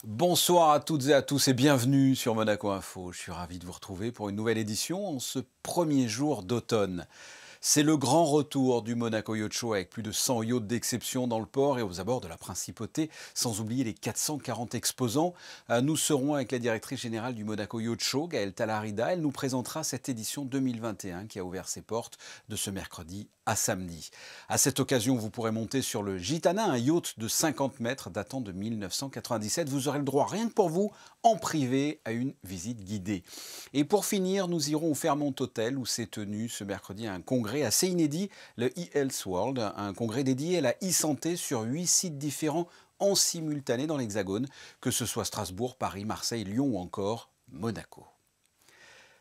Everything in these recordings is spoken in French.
Bonsoir à toutes et à tous et bienvenue sur Monaco Info. Je suis ravi de vous retrouver pour une nouvelle édition en ce premier jour d'automne. C'est le grand retour du Monaco Yacht Show avec plus de 100 yachts d'exception dans le port et aux abords de la Principauté, sans oublier les 440 exposants. Nous serons avec la directrice générale du Monaco Yacht Show, Gaëlle Talarida. Elle nous présentera cette édition 2021 qui a ouvert ses portes de ce mercredi à samedi. À cette occasion, vous pourrez monter sur le Gitana, un yacht de 50 mètres datant de 1997. Vous aurez le droit, rien que pour vous, en privé, à une visite guidée. Et pour finir, nous irons au Fairmont Hotel où s'est tenu ce mercredi un congrès assez inédit, le e-Health World, un congrès dédié à la e-santé sur 8 sites différents en simultané dans l'Hexagone, que ce soit Strasbourg, Paris, Marseille, Lyon ou encore Monaco.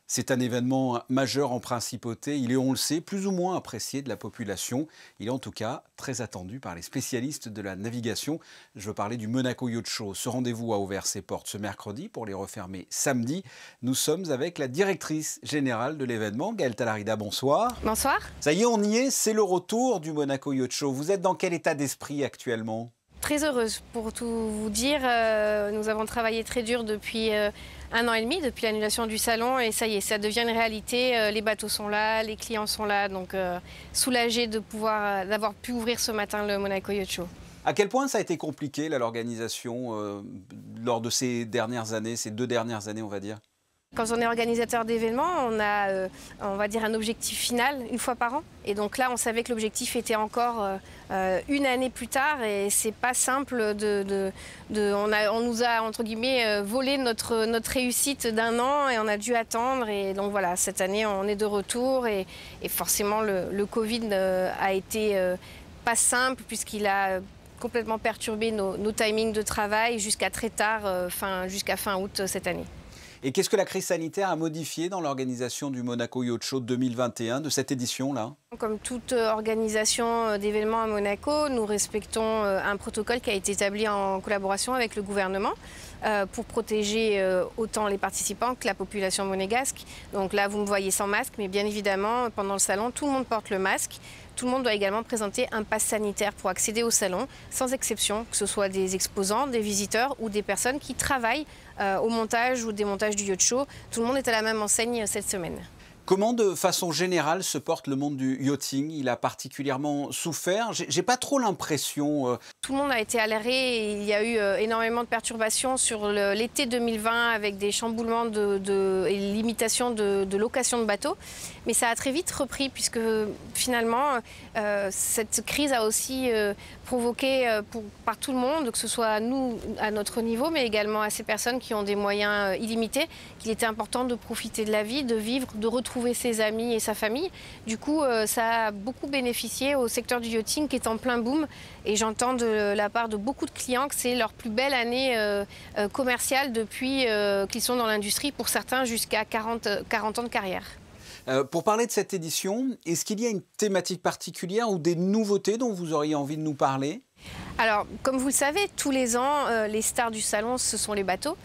C'est un événement majeur en Principauté. Il est, on le sait, plus ou moins apprécié de la population. Il est en tout cas très attendu par les spécialistes de la navigation. Je veux parler du Monaco Yacht Show. Ce rendez-vous a ouvert ses portes ce mercredi pour les refermer samedi. Nous sommes avec la directrice générale de l'événement, Gaëlle Talarida. Bonsoir. Bonsoir. Ça y est, on y est. C'est le retour du Monaco Yacht Show. Vous êtes dans quel état d'esprit actuellement ? Très heureuse pour tout vous dire. Nous avons travaillé très dur depuis 1 an et demi, depuis l'annulation du salon, et ça y est, ça devient une réalité. Les bateaux sont là, les clients sont là, donc soulagée de d'avoir pu ouvrir ce matin le Monaco Yacht Show. À quel point ça a été compliqué l'organisation lors de ces dernières années, ces 2 dernières années, on va dire ? Quand on est organisateur d'événements, on a, on va dire, un objectif final une fois par an. Et donc là, on savait que l'objectif était encore 1 année plus tard. Et c'est pas simple on nous a, entre guillemets, volé notre réussite d'1 an et on a dû attendre. Et donc voilà, cette année, on est de retour. Et forcément, le Covid a été pas simple puisqu'il a complètement perturbé nos timings de travail jusqu'à très tard, jusqu'à fin août cette année. Et qu'est-ce que la crise sanitaire a modifié dans l'organisation du Monaco Yacht Show 2021, de cette édition-là ? Comme toute organisation d'événements à Monaco, nous respectons un protocole qui a été établi en collaboration avec le gouvernement pour protéger autant les participants que la population monégasque. Donc là, vous me voyez sans masque, mais bien évidemment, pendant le salon, tout le monde porte le masque. Tout le monde doit également présenter un pass sanitaire pour accéder au salon, sans exception, que ce soit des exposants, des visiteurs ou des personnes qui travaillent au montage ou démontage du yacht show. Tout le monde est à la même enseigne cette semaine. Comment, de façon générale, se porte le monde du yachting ? Il a particulièrement souffert. J'ai pas trop l'impression. Tout le monde a été à l'arrêt. Il y a eu énormément de perturbations sur l'été 2020 avec des chamboulements et limitations de location de bateaux. Mais ça a très vite repris puisque finalement, cette crise a aussi provoqué par tout le monde, que ce soit nous à notre niveau, mais également à ces personnes qui ont des moyens illimités, qu'il était important de profiter de la vie, de vivre, de retrouver ses amis et sa famille. Du coup, ça a beaucoup bénéficié au secteur du yachting qui est en plein boom. Et j'entends de la part de beaucoup de clients que c'est leur plus belle année commerciale depuis qu'ils sont dans l'industrie, pour certains jusqu'à 40 ans de carrière. Pour parler de cette édition, est-ce qu'il y a une thématique particulière ou des nouveautés dont vous auriez envie de nous parler ? Alors, comme vous le savez, tous les ans, les stars du salon, ce sont les bateaux.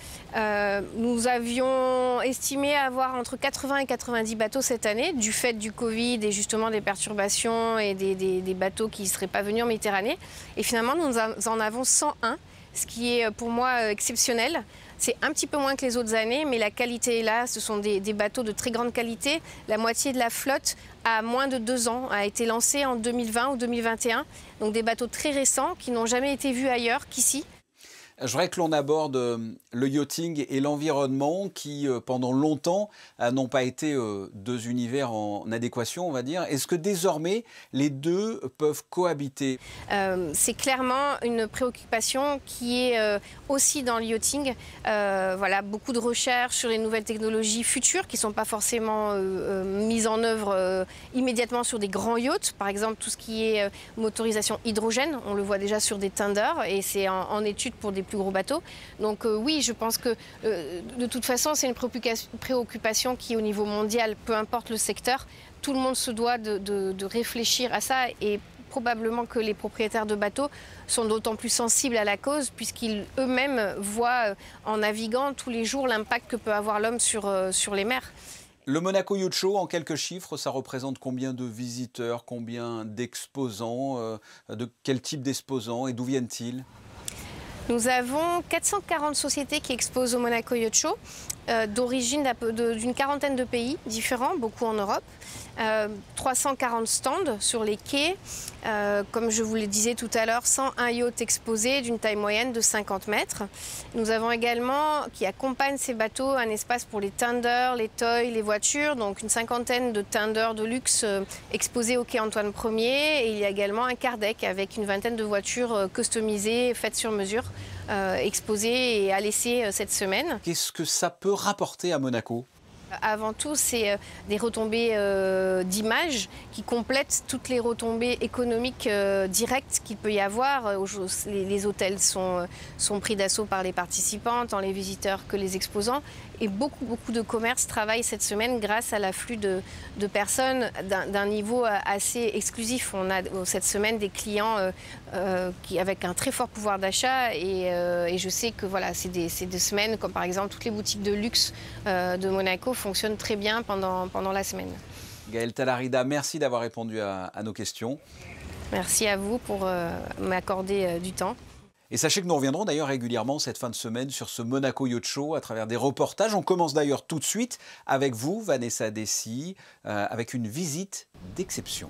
Nous avions estimé avoir entre 80 et 90 bateaux cette année, du fait du Covid et justement des perturbations et des bateaux qui ne seraient pas venus en Méditerranée. Et finalement, nous en avons 101, ce qui est pour moi exceptionnel. C'est un petit peu moins que les autres années, mais la qualité est là. Ce sont des bateaux de très grande qualité. La moitié de la flotte a moins de 2 ans, a été lancée en 2020 ou 2021. Donc des bateaux très récents qui n'ont jamais été vus ailleurs qu'ici. Je voudrais que l'on aborde le yachting et l'environnement qui, pendant longtemps, n'ont pas été 2 univers en adéquation, on va dire. Est-ce que désormais, les deux peuvent cohabiter ? C'est clairement une préoccupation qui est aussi dans le yachting. Voilà, beaucoup de recherches sur les nouvelles technologies futures qui ne sont pas forcément mises en œuvre immédiatement sur des grands yachts. Par exemple, tout ce qui est motorisation hydrogène, on le voit déjà sur des tenders et c'est en étude pour des plus gros bateaux. Donc oui, je pense que de toute façon, c'est une préoccupation qui, au niveau mondial, peu importe le secteur, tout le monde se doit de réfléchir à ça et probablement que les propriétaires de bateaux sont d'autant plus sensibles à la cause puisqu'ils eux-mêmes voient en naviguant tous les jours l'impact que peut avoir l'homme sur les mers. Le Monaco Yacht Show, en quelques chiffres, ça représente combien de visiteurs, combien d'exposants, de quel type d'exposants et d'où viennent-ils ? Nous avons 440 sociétés qui exposent au Monaco Yacht Show, d'origine d'une quarantaine de pays différents, beaucoup en Europe. 340 stands sur les quais. Comme je vous le disais tout à l'heure, 101 yachts exposés d'une taille moyenne de 50 mètres. Nous avons également, qui accompagnent ces bateaux, un espace pour les tenders, les toys, les voitures. Donc une cinquantaine de tenders de luxe exposés au quai Antoine Ier. Et il y a également un car deck avec une vingtaine de voitures customisées, faites sur mesure, exposées et à laisser cette semaine. Qu'est-ce que ça peut rapporter à Monaco ? Avant tout, c'est des retombées d'image qui complètent toutes les retombées économiques directes qu'il peut y avoir. Les hôtels sont pris d'assaut par les participants, tant les visiteurs que les exposants. Et beaucoup de commerces travaillent cette semaine grâce à l'afflux de personnes d'un niveau assez exclusif. On a cette semaine des clients avec un très fort pouvoir d'achat et je sais que voilà, c'est des semaines, comme par exemple toutes les boutiques de luxe de Monaco fonctionnent très bien pendant la semaine. Gaëlle Talarida, merci d'avoir répondu à nos questions. Merci à vous pour m'accorder du temps. Et sachez que nous reviendrons d'ailleurs régulièrement cette fin de semaine sur ce Monaco Yacht Show à travers des reportages. On commence d'ailleurs tout de suite avec vous, Vanessa Dessy, avec une visite d'exception.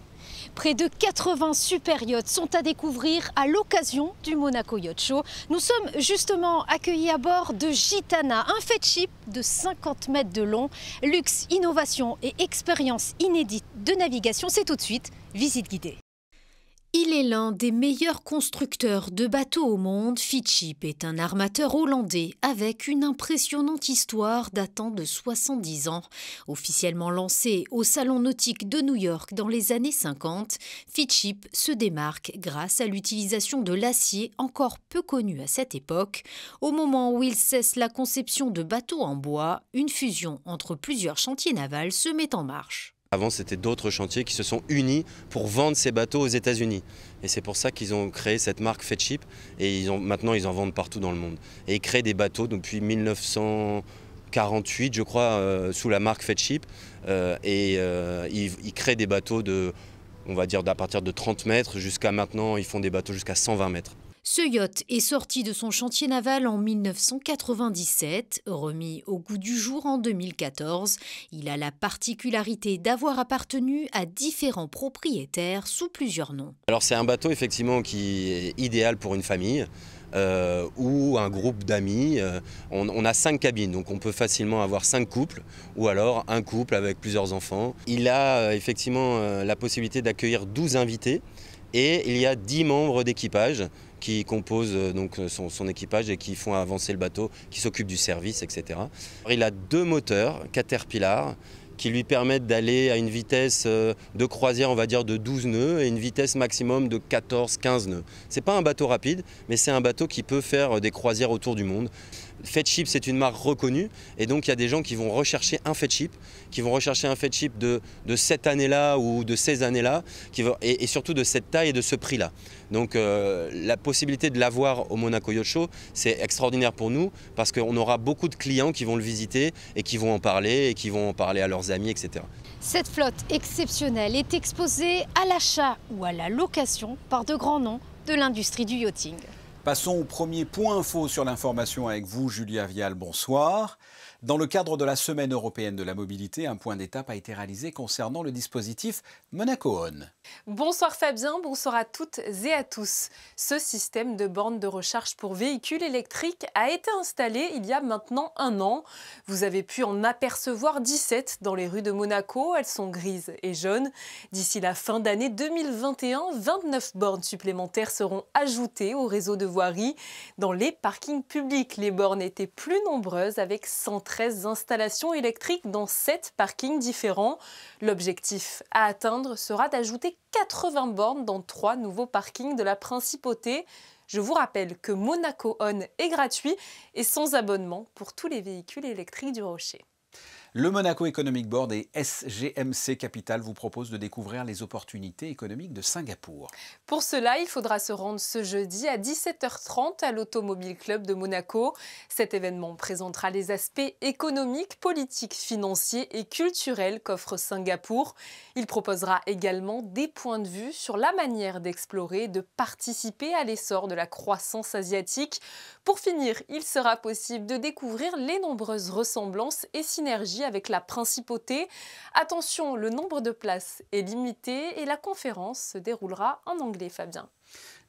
Près de 80 super yachts sont à découvrir à l'occasion du Monaco Yacht Show. Nous sommes justement accueillis à bord de Gitana, un fait-ship de 50 mètres de long. Luxe, innovation et expérience inédite de navigation, c'est tout de suite visite guidée. Il est l'un des meilleurs constructeurs de bateaux au monde. Fitchip est un armateur hollandais avec une impressionnante histoire datant de 70 ans. Officiellement lancé au Salon nautique de New York dans les années 50, Fitchip se démarque grâce à l'utilisation de l'acier encore peu connu à cette époque. Au moment où il cesse la conception de bateaux en bois, une fusion entre plusieurs chantiers navals se met en marche. Avant, c'était d'autres chantiers qui se sont unis pour vendre ces bateaux aux États-Unis. Et c'est pour ça qu'ils ont créé cette marque Fitchip. Et maintenant, ils en vendent partout dans le monde. Et ils créent des bateaux depuis 1948, je crois, sous la marque Fitchip. Ils créent des bateaux on va dire, à partir de 30 mètres jusqu'à maintenant, ils font des bateaux jusqu'à 120 mètres. Ce yacht est sorti de son chantier naval en 1997, remis au goût du jour en 2014. Il a la particularité d'avoir appartenu à différents propriétaires sous plusieurs noms. Alors c'est un bateau effectivement qui est idéal pour une famille. Ou un groupe d'amis. On a 5 cabines, donc on peut facilement avoir 5 couples, ou alors un couple avec plusieurs enfants. Il a effectivement la possibilité d'accueillir 12 invités, et il y a 10 membres d'équipage qui composent donc son équipage et qui font avancer le bateau, qui s'occupent du service, etc. Il a 2 moteurs Caterpillar qui lui permettent d'aller à une vitesse de croisière, on va dire, de 12 nœuds et une vitesse maximum de 14-15 nœuds. Ce n'est pas un bateau rapide, mais c'est un bateau qui peut faire des croisières autour du monde. Fitchip, c'est une marque reconnue, et donc il y a des gens qui vont rechercher un Fitchip, de cette année-là ou de ces années-là, et surtout de cette taille et de ce prix-là. Donc la possibilité de l'avoir au Monaco Yacht Show, c'est extraordinaire pour nous, parce qu'on aura beaucoup de clients qui vont le visiter et qui vont en parler, à leurs amis, etc. Cette flotte exceptionnelle est exposée à l'achat ou à la location par de grands noms de l'industrie du yachting. Passons au premier point info sur l'information avec vous, Julia Vial, bonsoir. Dans le cadre de la Semaine européenne de la mobilité, un point d'étape a été réalisé concernant le dispositif Monaco On. Bonsoir Fabien, bonsoir à toutes et à tous. Ce système de bornes de recharge pour véhicules électriques a été installé il y a maintenant 1 an. Vous avez pu en apercevoir 17 dans les rues de Monaco. Elles sont grises et jaunes. D'ici la fin d'année 2021, 29 bornes supplémentaires seront ajoutées au réseau de voirie. Dans les parkings publics, les bornes étaient plus nombreuses avec 113 installations électriques dans 7 parkings différents. L'objectif à atteindre sera d'ajouter 80 bornes dans 3 nouveaux parkings de la Principauté. Je vous rappelle que Monaco On est gratuit et sans abonnement pour tous les véhicules électriques du Rocher. Le Monaco Economic Board et SGMC Capital vous proposent de découvrir les opportunités économiques de Singapour. Pour cela, il faudra se rendre ce jeudi à 17h30 à l'Automobile Club de Monaco. Cet événement présentera les aspects économiques, politiques, financiers et culturels qu'offre Singapour. Il proposera également des points de vue sur la manière d'explorer et de participer à l'essor de la croissance asiatique. Pour finir, il sera possible de découvrir les nombreuses ressemblances et synergies avec la principauté. Attention, le nombre de places est limité et la conférence se déroulera en anglais, Fabien.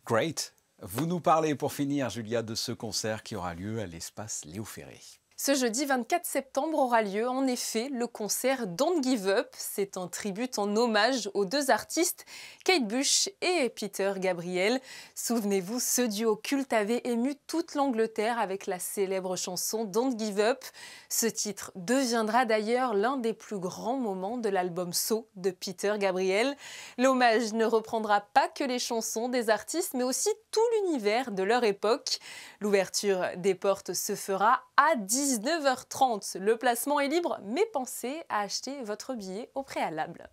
Great. Vous nous parlez pour finir, Julia, de ce concert qui aura lieu à l'espace Léo Ferré. Ce jeudi 24 septembre aura lieu en effet le concert Don't Give Up. C'est un tribut en hommage aux deux artistes, Kate Bush et Peter Gabriel. Souvenez-vous, ce duo culte avait ému toute l'Angleterre avec la célèbre chanson Don't Give Up. Ce titre deviendra d'ailleurs l'un des plus grands moments de l'album So de Peter Gabriel. L'hommage ne reprendra pas que les chansons des artistes, mais aussi tout l'univers de leur époque. L'ouverture des portes se fera à 19h30. Le placement est libre, mais pensez à acheter votre billet au préalable.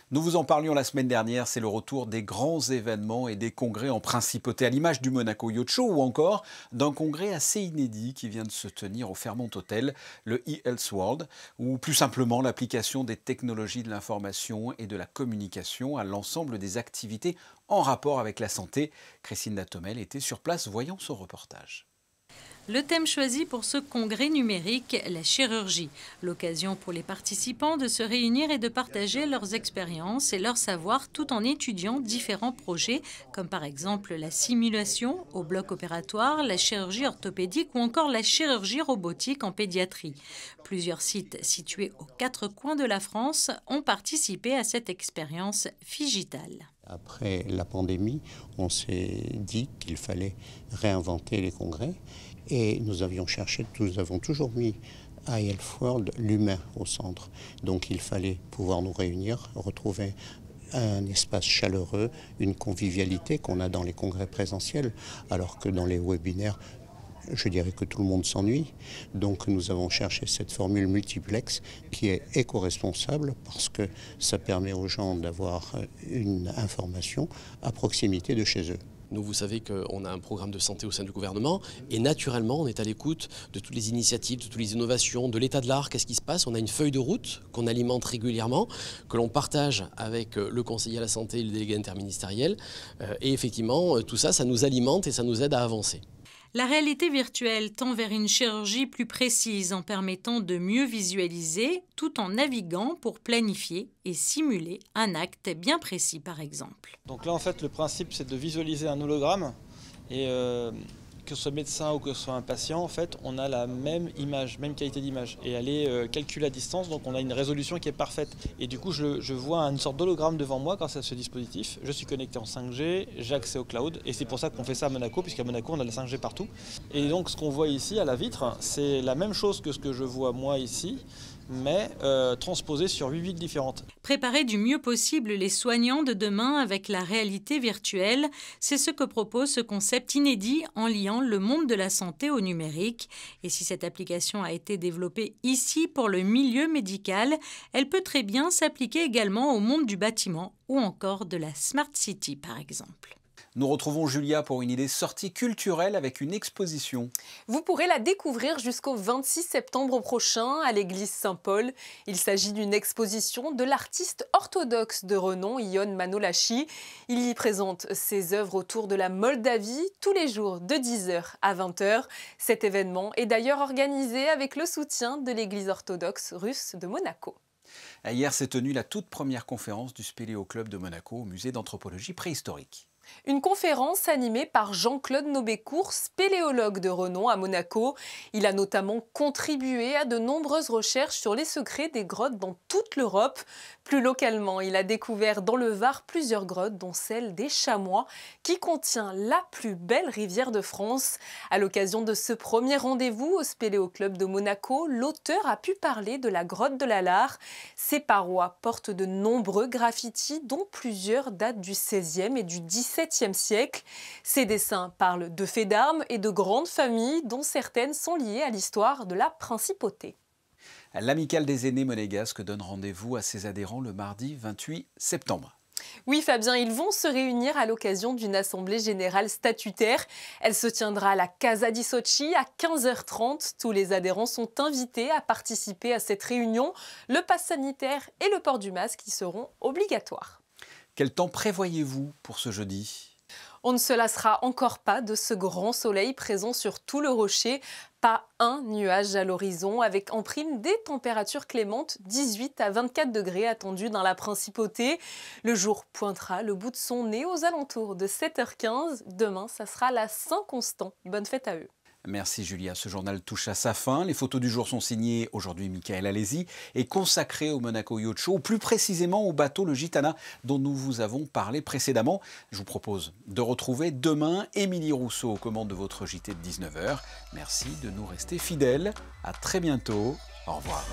Nous vous en parlions la semaine dernière, c'est le retour des grands événements et des congrès en principauté, à l'image du Monaco Yacht Show ou encore d'un congrès assez inédit qui vient de se tenir au Fairmont Hotel, le eHealth World, ou plus simplement l'application des technologies de l'information et de la communication à l'ensemble des activités en rapport avec la santé. Christine Datomel était sur place, voyons son reportage. Le thème choisi pour ce congrès numérique, la chirurgie. L'occasion pour les participants de se réunir et de partager leurs expériences et leurs savoirs tout en étudiant différents projets, comme par exemple la simulation au bloc opératoire, la chirurgie orthopédique ou encore la chirurgie robotique en pédiatrie. Plusieurs sites situés aux quatre coins de la France ont participé à cette expérience Figital. Après la pandémie, on s'est dit qu'il fallait réinventer les congrès. Et nous avons toujours mis à eHealth World l'humain au centre. Donc il fallait pouvoir nous réunir, retrouver un espace chaleureux, une convivialité qu'on a dans les congrès présentiels, alors que dans les webinaires, je dirais que tout le monde s'ennuie. Donc nous avons cherché cette formule multiplex qui est éco-responsable parce que ça permet aux gens d'avoir une information à proximité de chez eux. Nous, vous savez qu'on a un programme de santé au sein du gouvernement et naturellement, on est à l'écoute de toutes les initiatives, de toutes les innovations, de l'état de l'art, qu'est-ce qui se passe. On a une feuille de route qu'on alimente régulièrement, que l'on partage avec le conseiller à la santé et le délégué interministériel. Et effectivement, tout ça, ça nous alimente et ça nous aide à avancer. La réalité virtuelle tend vers une chirurgie plus précise en permettant de mieux visualiser tout en naviguant pour planifier et simuler un acte bien précis par exemple. Donc là en fait le principe c'est de visualiser un hologramme et que ce soit médecin ou que ce soit un patient, en fait, on a la même image, même qualité d'image. Et elle est calculée à distance, donc on a une résolution qui est parfaite. Et du coup, je vois une sorte d'hologramme devant moi grâce à ce dispositif. Je suis connecté en 5G, j'ai accès au cloud. Et c'est pour ça qu'on fait ça à Monaco, puisqu'à Monaco, on a la 5G partout. Et donc, ce qu'on voit ici, à la vitre, c'est la même chose que ce que je vois moi ici, mais transposé sur 8 villes différentes. Préparer du mieux possible les soignants de demain avec la réalité virtuelle, c'est ce que propose ce concept inédit en liant le monde de la santé au numérique. Et si cette application a été développée ici pour le milieu médical, elle peut très bien s'appliquer également au monde du bâtiment ou encore de la Smart City par exemple. Nous retrouvons Julia pour une idée sortie culturelle avec une exposition. Vous pourrez la découvrir jusqu'au 26 septembre prochain à l'église Saint-Paul. Il s'agit d'une exposition de l'artiste orthodoxe de renom Ion Manolachi. Il y présente ses œuvres autour de la Moldavie tous les jours de 10h à 20h. Cet événement est d'ailleurs organisé avec le soutien de l'église orthodoxe russe de Monaco. Hier s'est tenue la toute première conférence du Spéléo Club de Monaco au musée d'anthropologie préhistorique. Une conférence animée par Jean-Claude Nobécourt, spéléologue de renom à Monaco. Il a notamment contribué à de nombreuses recherches sur les secrets des grottes dans toute l'Europe. Plus localement, il a découvert dans le Var plusieurs grottes, dont celle des Chamois, qui contient la plus belle rivière de France. À l'occasion de ce premier rendez-vous au Spéléo Club de Monaco, l'auteur a pu parler de la grotte de la Lare. Ses parois portent de nombreux graffitis, dont plusieurs datent du XVIe et du XVIIe siècle. Ces dessins parlent de faits d'armes et de grandes familles, dont certaines sont liées à l'histoire de la principauté. L'Amicale des aînés monégasques donne rendez-vous à ses adhérents le mardi 28 septembre. Oui Fabien, ils vont se réunir à l'occasion d'une assemblée générale statutaire. Elle se tiendra à la Casa di Sochi à 15h30. Tous les adhérents sont invités à participer à cette réunion. Le pass sanitaire et le port du masque y seront obligatoires. Quel temps prévoyez-vous pour ce jeudi ? On ne se lassera encore pas de ce grand soleil présent sur tout le rocher. Pas un nuage à l'horizon, avec en prime des températures clémentes, 18 à 24 degrés attendus dans la principauté. Le jour pointera le bout de son nez aux alentours de 7h15. Demain, ça sera la Saint-Constant. Bonne fête à eux. Merci Julia, ce journal touche à sa fin. Les photos du jour sont signées aujourd'hui Michael Alési et consacrées au Monaco Yacht Show, plus précisément au bateau le Gitana dont nous vous avons parlé précédemment. Je vous propose de retrouver demain Émilie Rousseau aux commandes de votre JT de 19h. Merci de nous rester fidèles. À très bientôt. Au revoir.